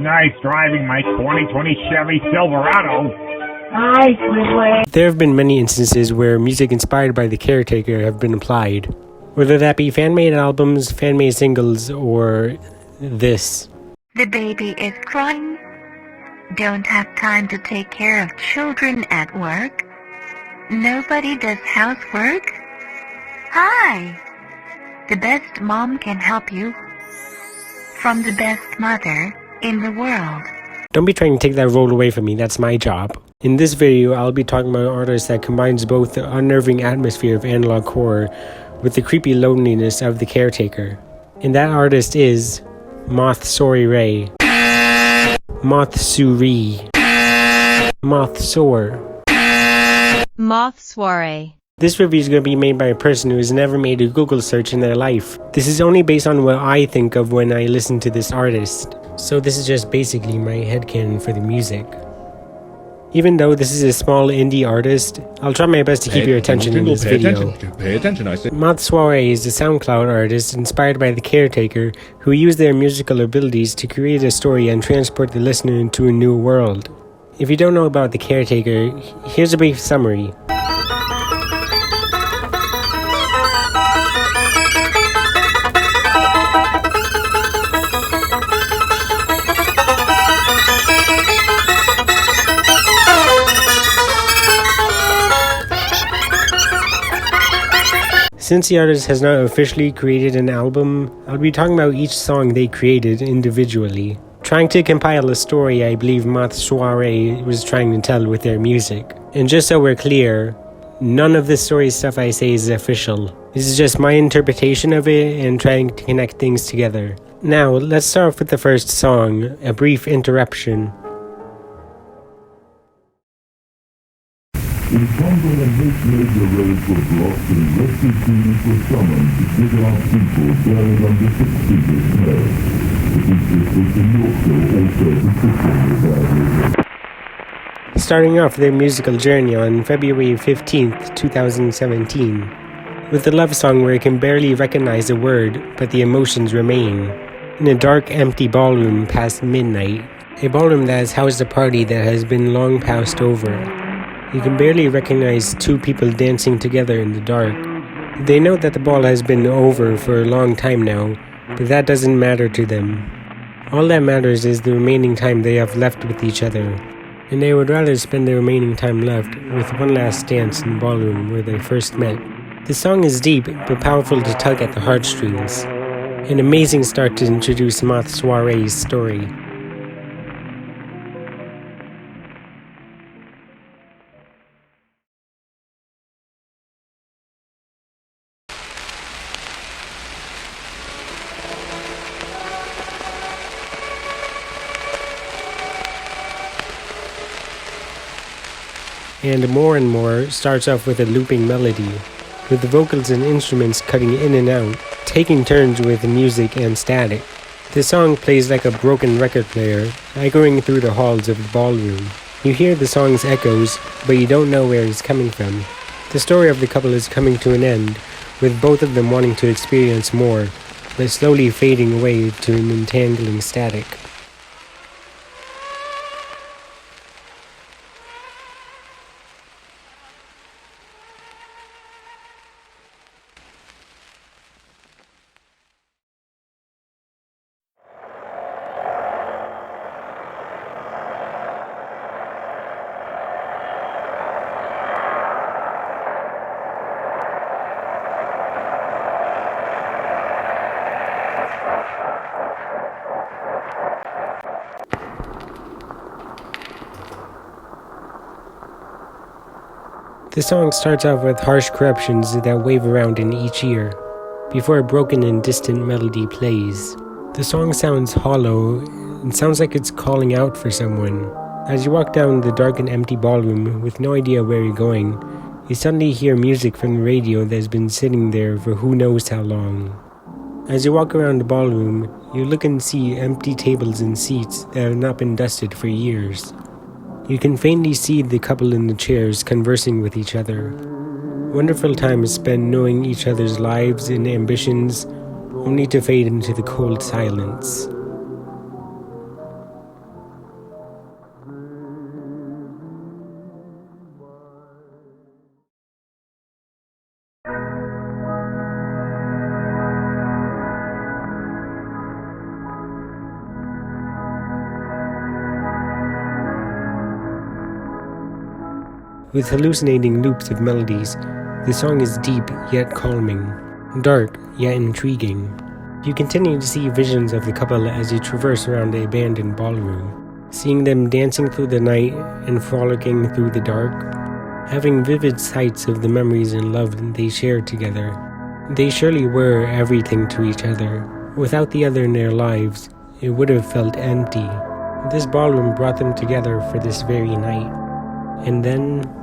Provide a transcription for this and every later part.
Nice driving my 2020 Chevy Silverado. There have been many instances where music inspired by the Caretaker have been applied, whether that be fan-made albums, fan-made singles, or this. The baby is crying. Don't have time to take care of children at work. Nobody does housework. Hi! The best mom can help you. From the best mother in the world. Don't be trying to take that role away from me, that's my job. In this video, I'll be talking about an artist that combines both the unnerving atmosphere of analog horror with the creepy loneliness of the Caretaker. And that artist is Moth Soirée. Moth Soirée. Moth Soirée. Moth Soirée. This review is going to be made by a person who has never made a Google search in their life. This is only based on what I think of when I listen to this artist. So this is just basically my headcanon for the music. Even though this is a small indie artist, I'll try my best to keep your attention in this video. Pay attention, I said. Moth Soirée is a SoundCloud artist inspired by the Caretaker who used their musical abilities to create a story and transport the listener into a new world. If you don't know about the Caretaker, here's a brief summary. Since the artist has not officially created an album, I'll be talking about each song they created individually. Trying to compile a story I believe Moth Soirée was trying to tell with their music. And just so we're clear, none of the story stuff I say is official. This is just my interpretation of it and trying to connect things together. Now, let's start off with the first song, A Brief Interruption. In Congo, a major raid was lost and rescue teams were summoned to dig out people buried under 6 feet of snow. The district was in Yorkshire also particularly badly. Starting off their musical journey on February 15th, 2017, with a love song where you can barely recognize a word, but the emotions remain. In a dark, empty ballroom past midnight, a ballroom that has housed a party that has been long passed over. You can barely recognize 2 people dancing together in the dark. They know that the ball has been over for a long time now, but that doesn't matter to them. All that matters is the remaining time they have left with each other, and they would rather spend the remaining time left with one last dance in the ballroom where they first met. The song is deep, but powerful to tug at the heartstrings. An amazing start to introduce Moth Soirée's story. And more starts off with a looping melody, with the vocals and instruments cutting in and out, taking turns with music and static. The song plays like a broken record player, echoing through the halls of the ballroom. You hear the song's echoes, but you don't know where it's coming from. The story of the couple is coming to an end, with both of them wanting to experience more, but slowly fading away to an entangling static. The song starts off with harsh corruptions that wave around in each ear, before a broken and distant melody plays. The song sounds hollow and sounds like it's calling out for someone. As you walk down the dark and empty ballroom with no idea where you're going, you suddenly hear music from the radio that has been sitting there for who knows how long. As you walk around the ballroom, you look and see empty tables and seats that have not been dusted for years. You can faintly see the couple in the chairs conversing with each other. Wonderful time is spent knowing each other's lives and ambitions, only to fade into the cold silence. With hallucinating loops of melodies, the song is deep yet calming, dark yet intriguing. You continue to see visions of the couple as you traverse around the abandoned ballroom, seeing them dancing through the night and frolicking through the dark, having vivid sights of the memories and love they shared together. They surely were everything to each other. Without the other in their lives, it would have felt empty. This ballroom brought them together for this very night. And then...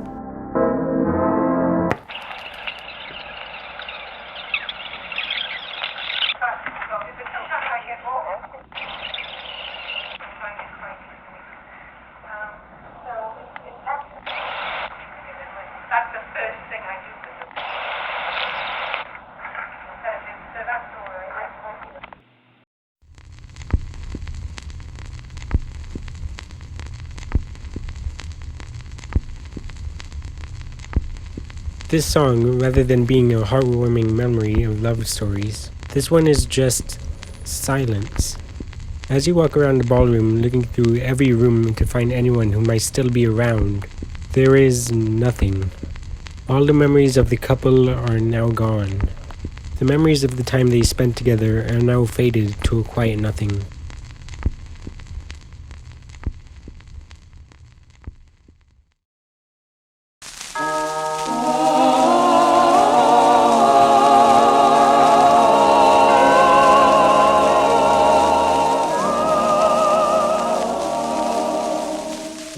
This song, rather than being a heartwarming memory of love stories, this one is just silence. As you walk around the ballroom looking through every room to find anyone who might still be around, there is nothing. All the memories of the couple are now gone. The memories of the time they spent together are now faded to a quiet nothing.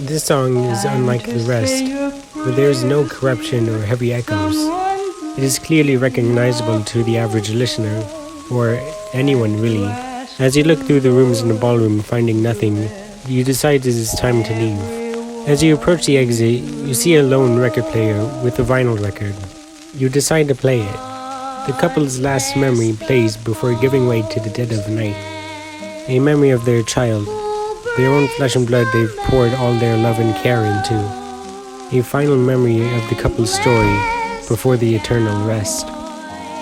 This song is unlike the rest, where there is no corruption or heavy echoes. It is clearly recognizable to the average listener, or anyone really. As you look through the rooms in the ballroom finding nothing, you decide it is time to leave. As you approach the exit, you see a lone record player with a vinyl record. You decide to play it. The couple's last memory plays before giving way to the dead of night. A memory of their child, their own flesh and blood they've poured all their love and care into. A final memory of the couple's story before the eternal rest.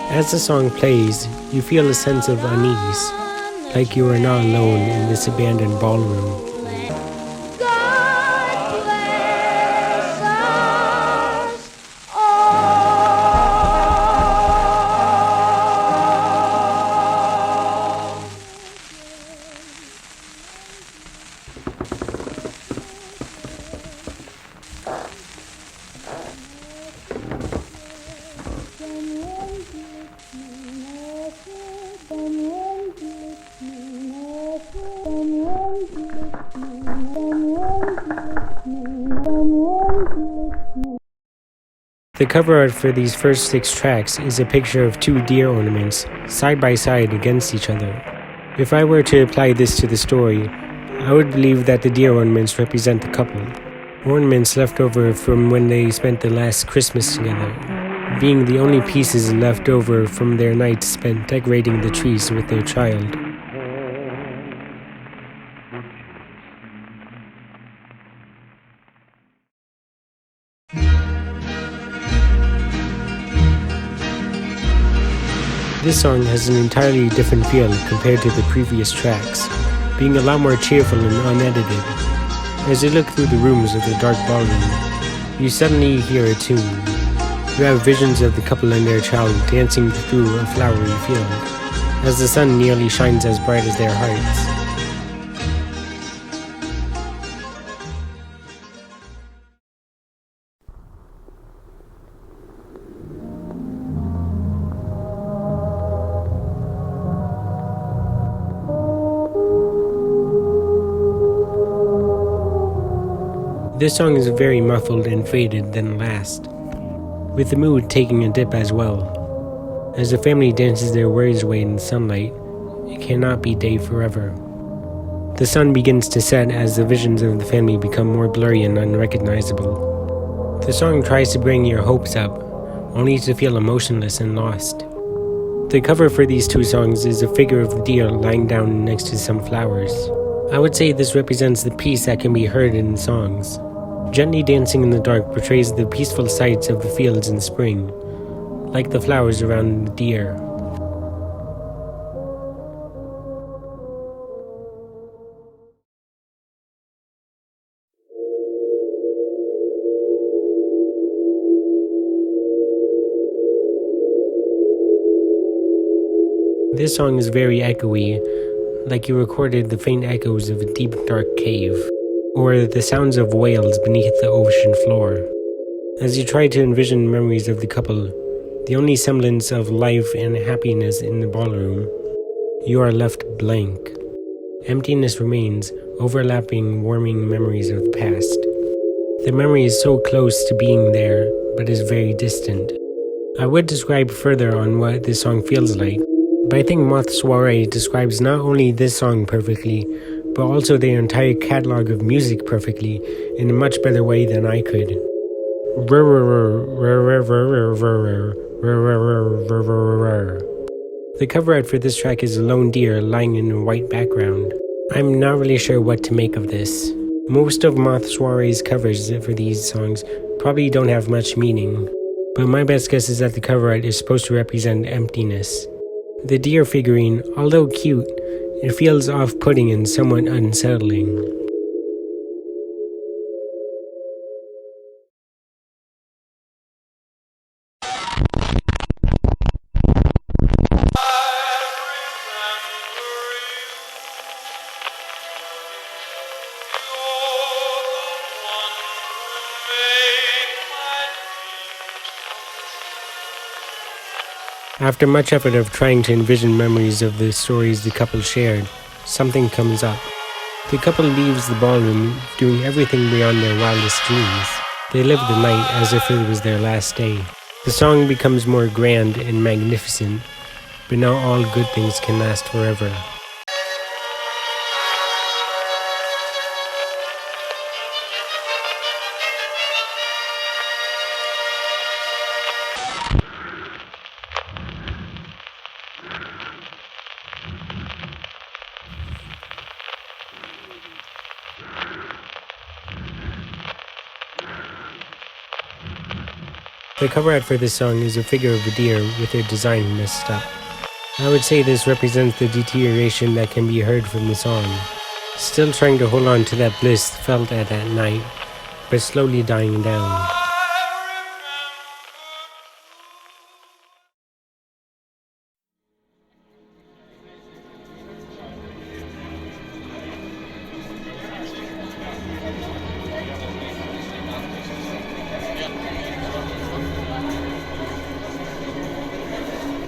As the song plays, you feel a sense of unease, like you are not alone in this abandoned ballroom. The cover art for these first 6 tracks is a picture of 2 deer ornaments, side by side against each other. If I were to apply this to the story, I would believe that the deer ornaments represent the couple. Ornaments left over from when they spent the last Christmas together, being the only pieces left over from their nights spent decorating the trees with their child. This song has an entirely different feel compared to the previous tracks, being a lot more cheerful and unedited. As you look through the rooms of the dark ballroom, you suddenly hear a tune. You have visions of the couple and their child dancing through a flowery field, as the sun nearly shines as bright as their hearts. This song is very muffled and faded than last, with the mood taking a dip as well. As the family dances their worries away in the sunlight, it cannot be day forever. The sun begins to set as the visions of the family become more blurry and unrecognizable. The song tries to bring your hopes up, only to feel emotionless and lost. The cover for these 2 songs is a figure of the deer lying down next to some flowers. I would say this represents the peace that can be heard in the songs. Gently dancing in the dark portrays the peaceful sights of the fields in spring, like the flowers around the deer. This song is very echoey, like you recorded the faint echoes of a deep dark cave, or the sounds of whales beneath the ocean floor. As you try to envision memories of the couple, the only semblance of life and happiness in the ballroom, you are left blank. Emptiness remains, overlapping warming memories of the past. The memory is so close to being there, but is very distant. I would describe further on what this song feels like, but I think Moth Soirée describes not only this song perfectly, but also their entire catalog of music perfectly, in a much better way than I could. The cover art for this track is a lone deer lying in a white background. I'm not really sure what to make of this. Most of Moth Soirée's covers for these songs probably don't have much meaning, but my best guess is that the cover art is supposed to represent emptiness. The deer figurine, although cute, it feels off-putting and somewhat unsettling. After much effort of trying to envision memories of the stories the couple shared, something comes up. The couple leaves the ballroom, doing everything beyond their wildest dreams. They live the night as if it was their last day. The song becomes more grand and magnificent, but not all good things can last forever. The cover art for this song is a figure of a deer with their design messed up. I would say this represents the deterioration that can be heard from the song. Still trying to hold on to that bliss felt at that night, but slowly dying down.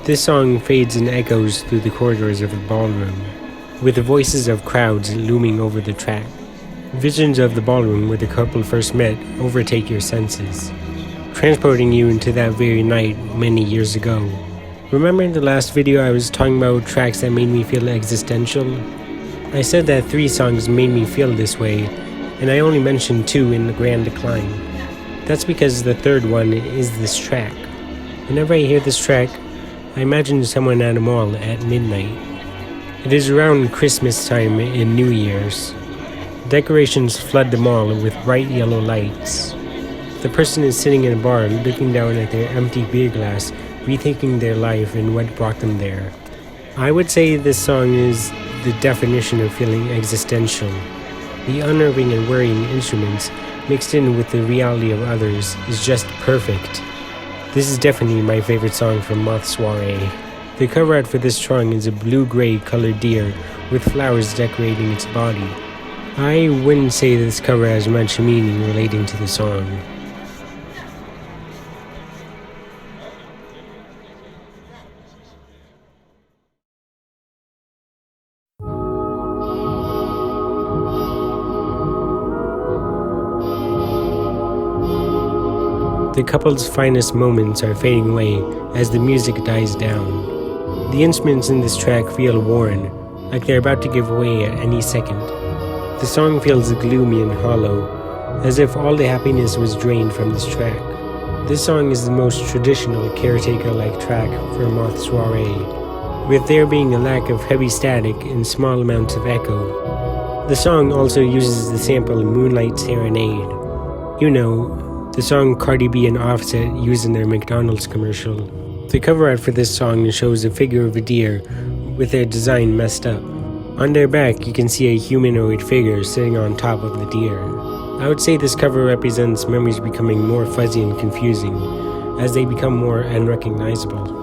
This song fades and echoes through the corridors of the ballroom, with the voices of crowds looming over the track. Visions of the ballroom where the couple first met overtake your senses, transporting you into that very night many years ago. Remember in the last video I was talking about tracks that made me feel existential? I said that 3 songs made me feel this way, and I only mentioned 2 in the Grand Decline. That's because the third one is this track. Whenever I hear this track, I imagine someone at a mall at midnight. It is around Christmas time and New Year's. Decorations flood the mall with bright yellow lights. The person is sitting in a bar looking down at their empty beer glass, rethinking their life and what brought them there. I would say this song is the definition of feeling existential. The unnerving and worrying instruments mixed in with the reality of others is just perfect. This is definitely my favorite song from Moth Soirée. The cover art for this song is a blue-gray colored deer with flowers decorating its body. I wouldn't say this cover has much meaning relating to the song. The couple's finest moments are fading away as the music dies down. The instruments in this track feel worn, like they're about to give way at any second. The song feels gloomy and hollow, as if all the happiness was drained from this track. This song is the most traditional Caretaker-like track for Moth Soirée, with there being a lack of heavy static and small amounts of echo. The song also uses the sample Moonlight Serenade. You know, the song Cardi B and Offset used in their McDonald's commercial. The cover art for this song shows a figure of a deer with their design messed up. On their back, you can see a humanoid figure sitting on top of the deer. I would say this cover represents memories becoming more fuzzy and confusing as they become more unrecognizable.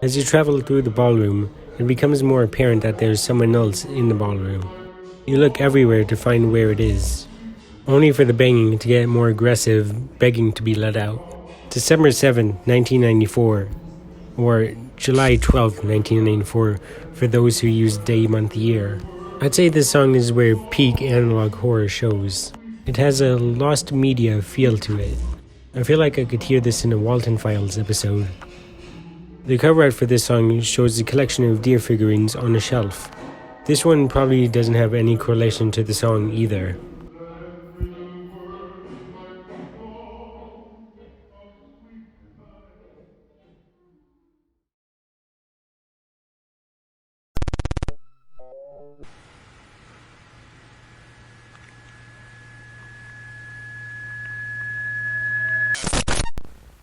As you travel through the ballroom, it becomes more apparent that there's someone else in the ballroom. You look everywhere to find where it is, only for the banging to get more aggressive, begging to be let out. December 7, 1994, or July 12, 1994, for those who use day, month, year. I'd say this song is where peak analog horror shows. It has a lost media feel to it. I feel like I could hear this in a Walton Files episode. The cover art for this song shows a collection of deer figurines on a shelf. This one probably doesn't have any correlation to the song either.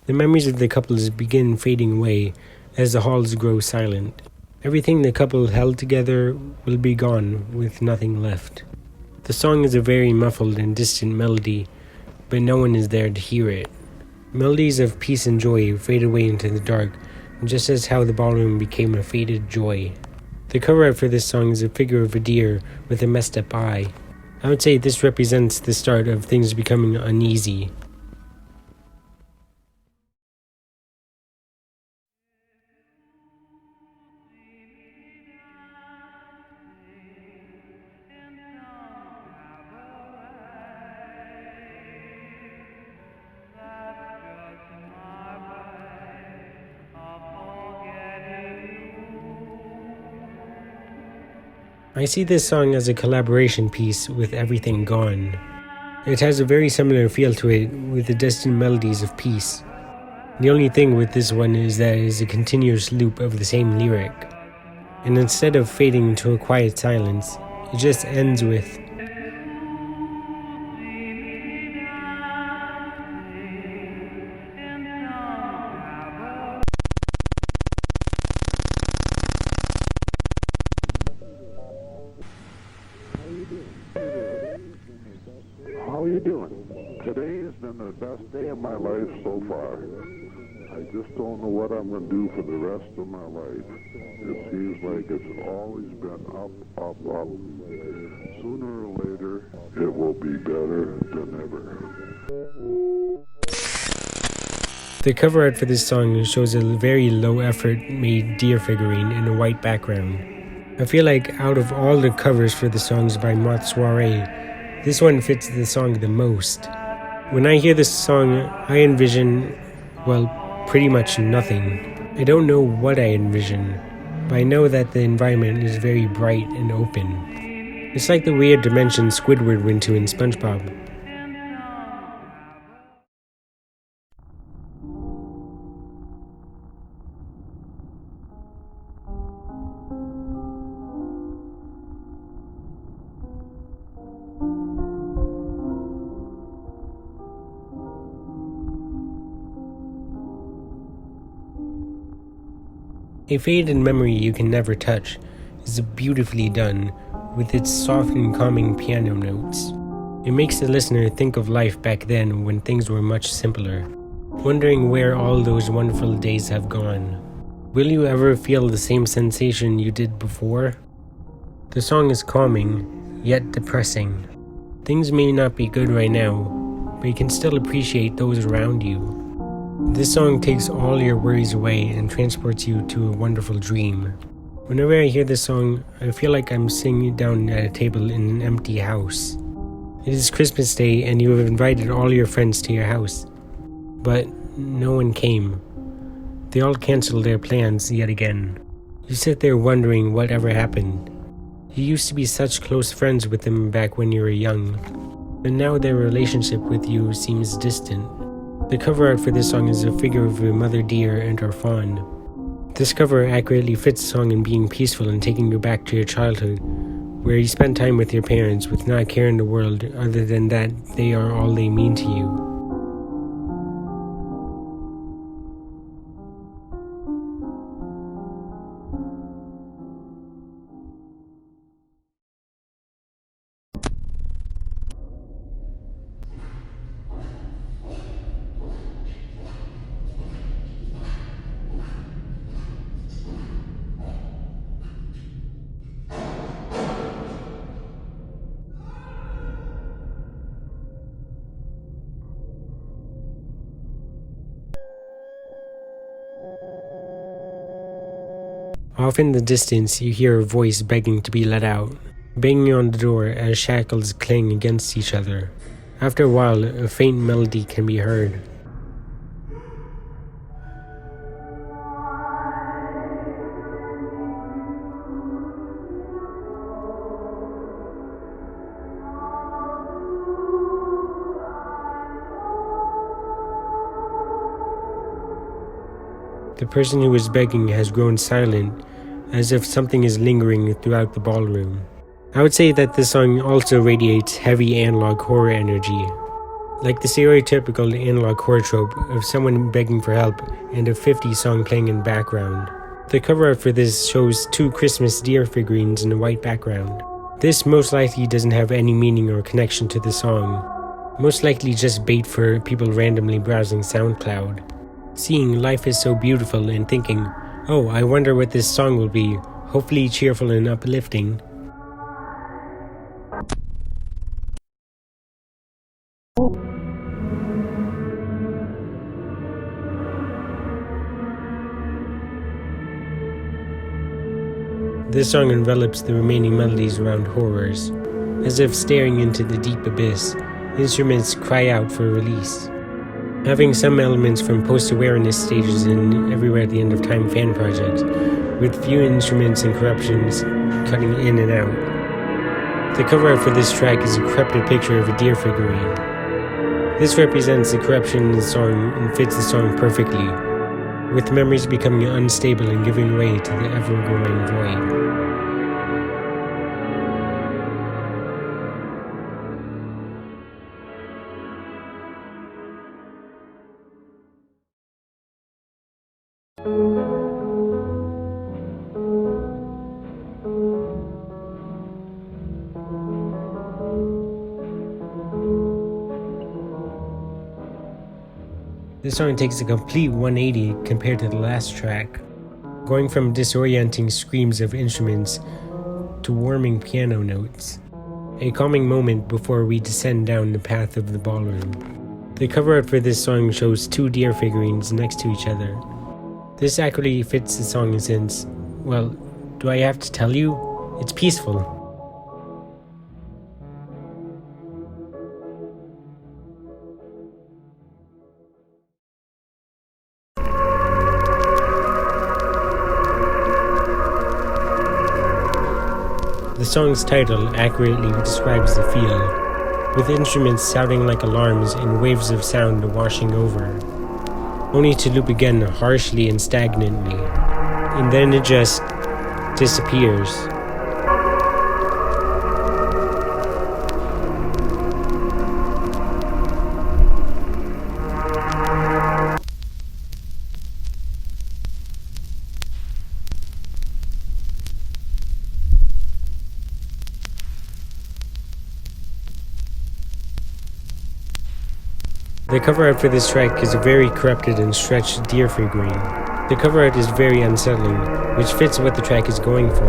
The memories of the couples begin fading away as the halls grow silent. Everything the couple held together will be gone with nothing left. The song is a very muffled and distant melody, but no one is there to hear it. Melodies of peace and joy fade away into the dark, just as how the ballroom became a faded joy. The cover art for this song is a figure of a deer with a messed up eye. I would say this represents the start of things becoming uneasy. I see this song as a collaboration piece with Everything Gone. It has a very similar feel to it with the distant melodies of peace. The only thing with this one is that it is a continuous loop of the same lyric. And instead of fading into a quiet silence, it just ends with How are you doing? Today has been the best day of my life so far. I just don't know what I'm going to do for the rest of my life. It seems like it's always been up, up, up. Sooner or later, it will be better than ever. The cover art for this song shows a very low-effort made deer figurine in a white background. I feel like out of all the covers for the songs by Moth Soirée, this one fits the song the most. When I hear this song, I envision, well, pretty much nothing. I don't know what I envision, but I know that the environment is very bright and open. It's like the weird dimension Squidward went to in SpongeBob. A faded memory you can never touch is beautifully done with its soft and calming piano notes. It makes the listener think of life back then when things were much simpler, wondering where all those wonderful days have gone. Will you ever feel the same sensation you did before? The song is calming, yet depressing. Things may not be good right now, but you can still appreciate those around you. This song takes all your worries away and transports you to a wonderful dream. Whenever I hear this song, I feel like I'm sitting down at a table in an empty house. It is Christmas Day and you have invited all your friends to your house, but no one came. They all canceled their plans yet again. You sit there wondering whatever happened. You used to be such close friends with them back when you were young, but now their relationship with you seems distant. The cover art for this song is a figure of a mother deer and her fawn. This cover accurately fits the song in being peaceful and taking you back to your childhood, where you spent time with your parents with not a care in the world other than that they are all they mean to you. Off in the distance, you hear a voice begging to be let out, banging on the door as shackles cling against each other. After a while, a faint melody can be heard. The person who is begging has grown silent, as if something is lingering throughout the ballroom. I would say that this song also radiates heavy analog horror energy, like the stereotypical analog horror trope of someone begging for help and a 50s song playing in background. The cover art for this shows 2 Christmas deer figurines in a white background. This most likely doesn't have any meaning or connection to the song, most likely just bait for people randomly browsing SoundCloud. Seeing Life Is So Beautiful and thinking, oh, I wonder what this song will be, hopefully cheerful and uplifting. This song envelops the remaining melodies around horrors. As if staring into the deep abyss, instruments cry out for release. Having some elements from post-awareness stages in Everywhere at the End of Time fan projects, with few instruments and corruptions cutting in and out. The cover art for this track is a corrupted picture of a deer figurine. This represents the corruption in the song and fits the song perfectly, with memories becoming unstable and giving way to the ever-growing void. This song takes a complete 180 compared to the last track, going from disorienting screams of instruments to warming piano notes, a calming moment before we descend down the path of the ballroom. The cover art for this song shows 2 deer figurines next to each other. This accurately fits the song since, well, do I have to tell you? It's peaceful. The song's title accurately describes the feel, with instruments sounding like alarms and waves of sound washing over, only to loop again harshly and stagnantly, and then it just disappears. The cover art for this track is a very corrupted and stretched deer figurine. The cover art is very unsettling, which fits what the track is going for.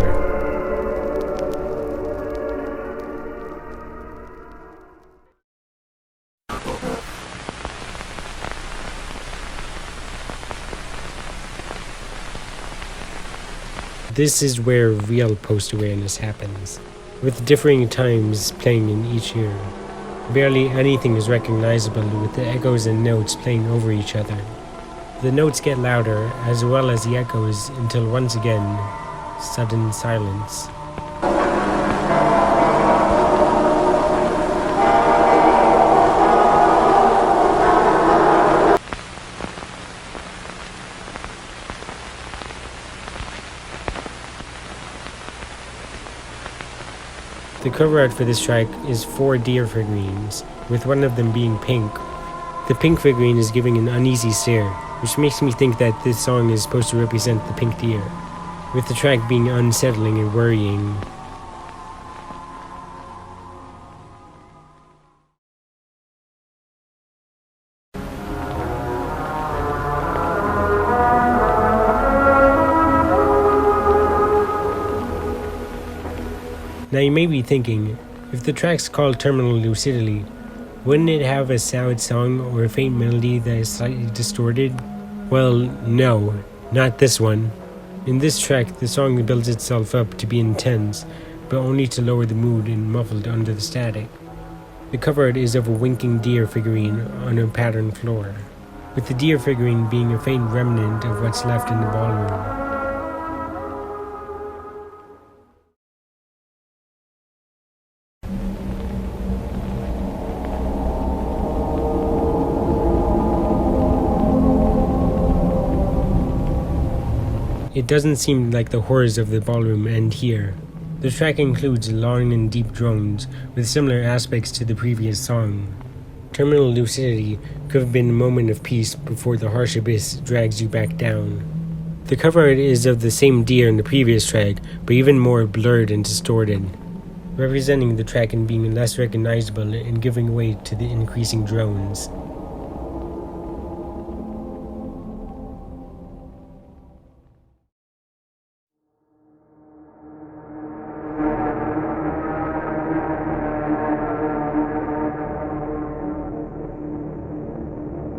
This is where real post-awareness happens, with differing times playing in each year. Barely anything is recognizable with the echoes and notes playing over each other. The notes get louder as well as the echoes until once again, sudden silence. The cover art for this track is 4 deer figurines, with one of them being pink. The pink figurine is giving an uneasy stare, which makes me think that this song is supposed to represent the pink deer, with the track being unsettling and worrying. Now you may be thinking, if the track's called Terminal Lucidity, wouldn't it have a sad song or a faint melody that is slightly distorted? Well, no, not this one. In this track, the song builds itself up to be intense, but only to lower the mood and muffled under the static. The cover art is of a winking deer figurine on a patterned floor, with the deer figurine being a faint remnant of what's left in the ballroom. It doesn't seem like the horrors of the ballroom end here. The track includes long and deep drones with similar aspects to the previous song. Terminal lucidity could have been a moment of peace before the harsh abyss drags you back down. The cover art is of the same deer in the previous track, but even more blurred and distorted, representing the track and being less recognizable and giving way to the increasing drones.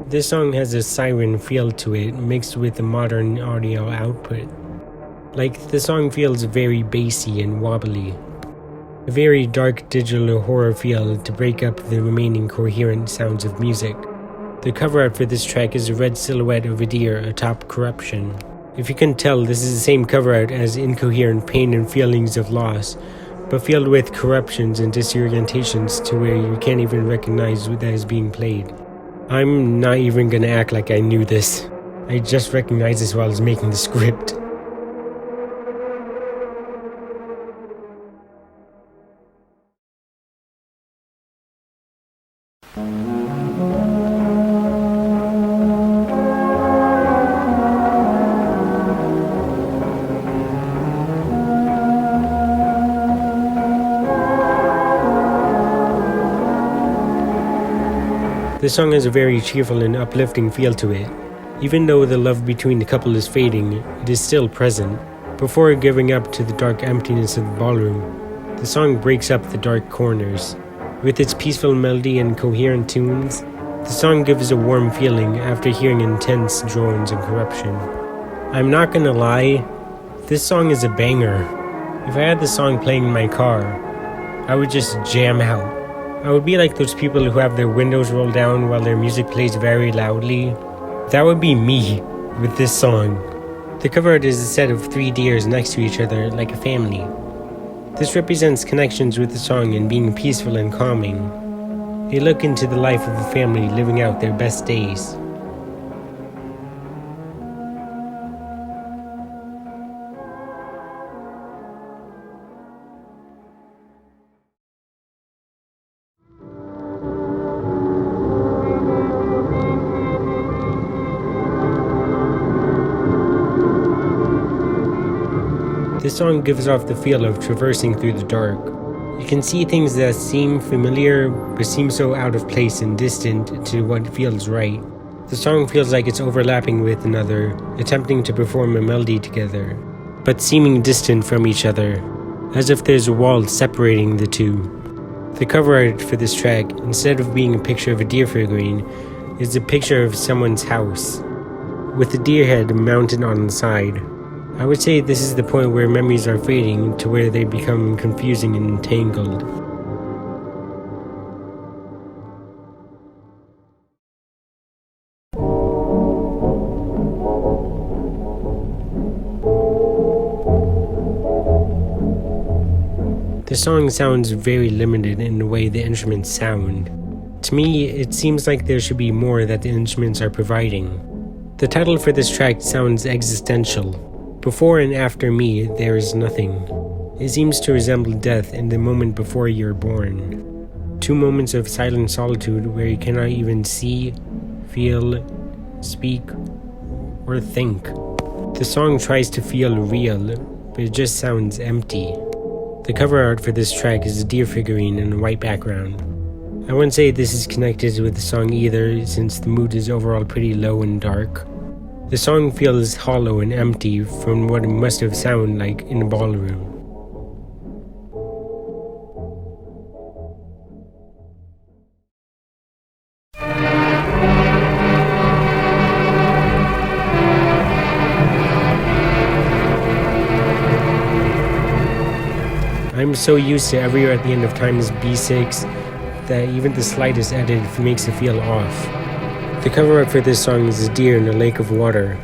This song has a siren feel to it, mixed with a modern audio output. Like, the song feels very bassy and wobbly. A very dark digital horror feel to break up the remaining coherent sounds of music. The cover art for this track is a red silhouette of a deer atop corruption. If you can tell, this is the same cover art as Incoherent Pain and Feelings of Loss, but filled with corruptions and disorientations to where you can't even recognize what that is being played. I'm not even gonna act like I knew this. I just recognized this while I was making the script. The song has a very cheerful and uplifting feel to it. Even though the love between the couple is fading, it is still present. Before giving up to the dark emptiness of the ballroom, the song breaks up the dark corners. With its peaceful melody and coherent tunes, the song gives a warm feeling after hearing intense drones and corruption. I'm not gonna lie, this song is a banger. If I had the song playing in my car, I would just jam out. I would be like those people who have their windows rolled down while their music plays very loudly. That would be me with this song. The cover art is a set of 3 deers next to each other like a family. This represents connections with the song and being peaceful and calming. They look into the life of a family living out their best days. This song gives off the feel of traversing through the dark. You can see things that seem familiar but seem so out of place and distant to what feels right. The song feels like it's overlapping with another, attempting to perform a melody together, but seeming distant from each other, as if there's a wall separating the two. The cover art for this track, instead of being a picture of a deer figurine, is a picture of someone's house, with a deer head mounted on the side. I would say this is the point where memories are fading to where they become confusing and entangled. The song sounds very limited in the way the instruments sound. To me, it seems like there should be more that the instruments are providing. The title for this track sounds existential. Before and after me, there is nothing. It seems to resemble death in the moment before you're born. 2 moments of silent solitude where you cannot even see, feel, speak, or think. The song tries to feel real, but it just sounds empty. The cover art for this track is a deer figurine in a white background. I wouldn't say this is connected with the song either, since the mood is overall pretty low and dark. The song feels hollow and empty from what it must have sounded like in a ballroom. I'm so used to Everywhere at the End of Time is B6 that even the slightest edit makes it feel off. The cover art for this song is a deer in a lake of water.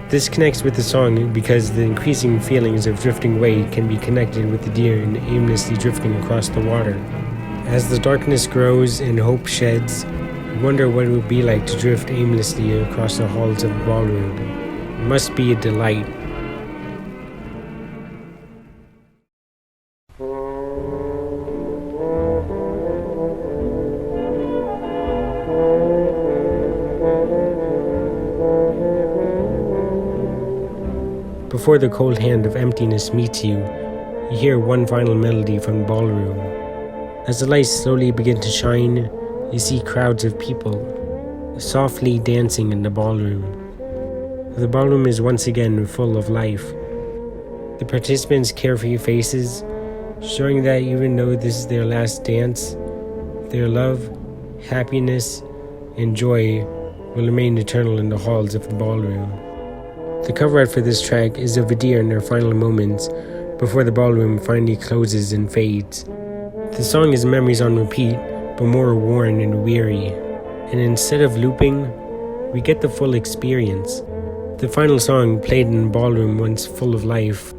This connects with the song because the increasing feelings of drifting away can be connected with the deer and aimlessly drifting across the water. As the darkness grows and hope sheds, you wonder what it would be like to drift aimlessly across the halls of a ballroom. It must be a delight. Before the cold hand of emptiness meets you, you hear one final melody from the ballroom. As the lights slowly begin to shine, you see crowds of people, softly dancing in the ballroom. The ballroom is once again full of life. The participants' carefree faces, showing that even though this is their last dance, their love, happiness, and joy will remain eternal in the halls of the ballroom. The cover art for this track is of a deer in their final moments before the ballroom finally closes and fades. The song is memories on repeat, but more worn and weary. And instead of looping, we get the full experience. The final song played in a ballroom once full of life.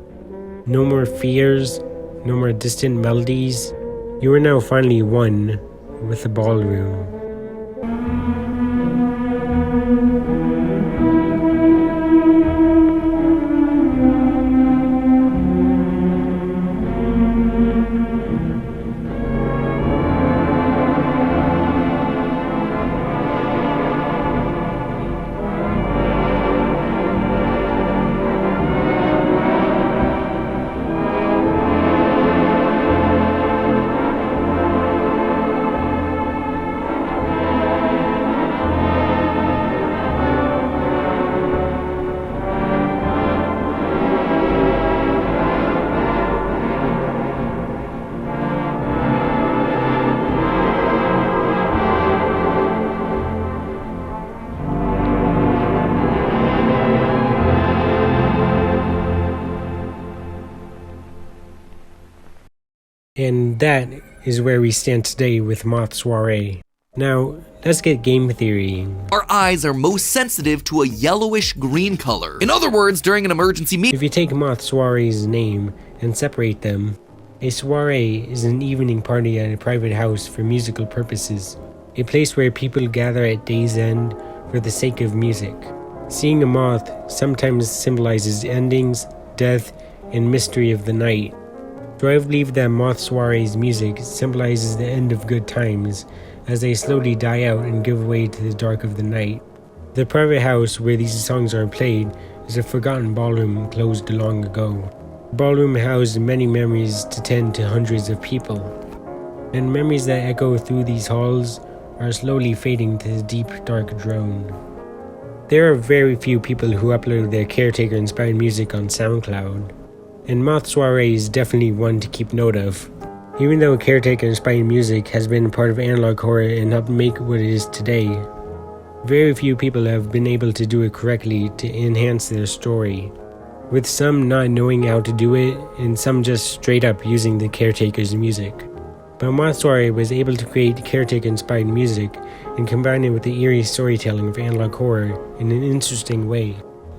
No more fears, no more distant melodies. You are now finally one with the ballroom. And that is where we stand today with Moth Soirée. Now, let's get game theory. Our eyes are most sensitive to a yellowish green color. In other words, during an emergency meeting. If you take Moth Soirée's name and separate them, a soirée is an evening party at a private house for musical purposes, a place where people gather at day's end for the sake of music. Seeing a moth sometimes symbolizes endings, death, and mystery of the night. So I believe that Moth Soirée's music symbolizes the end of good times as they slowly die out and give way to the dark of the night. The private house where these songs are played is a forgotten ballroom closed long ago. The ballroom housed many memories to tend to hundreds of people, and memories that echo through these halls are slowly fading to the deep dark drone. There are very few people who upload their Caretaker inspired music on SoundCloud, and Moth Soirée is definitely one to keep note of. Even though Caretaker inspired music has been part of analog horror and helped make what it is today, very few people have been able to do it correctly to enhance their story, with some not knowing how to do it and some just straight up using the Caretaker's music. But Moth Soirée was able to create Caretaker inspired music and combine it with the eerie storytelling of analog horror in an interesting way,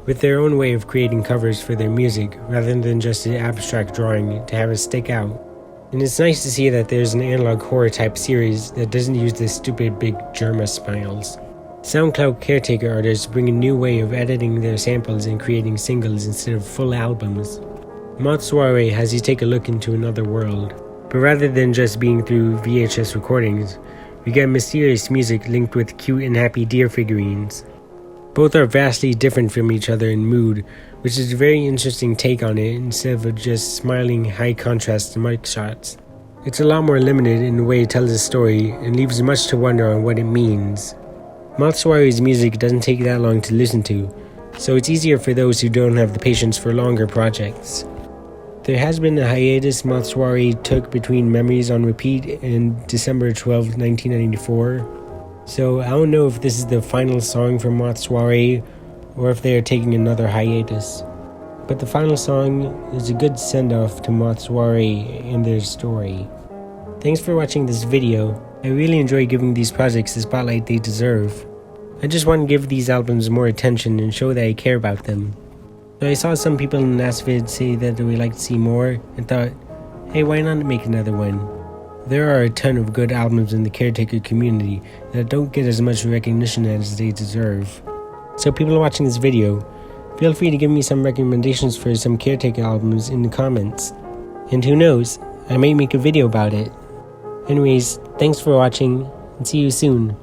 with their own way of creating covers for their music rather than just an abstract drawing to have it stick out. And it's nice to see that there's an analog horror type series that doesn't use the stupid big Germa smiles. SoundCloud Caretaker artists bring a new way of editing their samples and creating singles instead of full albums. Moth Soirée has you take a look into another world, but rather than just being through VHS recordings, we get mysterious music linked with cute and happy deer figurines. Both are vastly different from each other in mood, which is a very interesting take on it instead of just smiling high contrast mic shots. It's a lot more limited in the way it tells a story and leaves much to wonder on what it means. Moth Soirée's music doesn't take that long to listen to, so it's easier for those who don't have the patience for longer projects. There has been a hiatus Moth Soirée took between Memories on Repeat and December 12, 1994. So I don't know if this is the final song from Moth Soirée or if they are taking another hiatus. but the final song is a good send-off to Moth Soirée and their story. Thanks for watching this video. I really enjoy giving these projects the spotlight they deserve. I just want to give these albums more attention and show that I care about them. So I saw some people in last vid say that they would like to see more, and thought, hey, why not make another one? There are a ton of good albums in the Caretaker community that don't get as much recognition as they deserve. So people watching this video, feel free to give me some recommendations for some Caretaker albums in the comments. And who knows, I might make a video about it. Anyways, thanks for watching, and see you soon.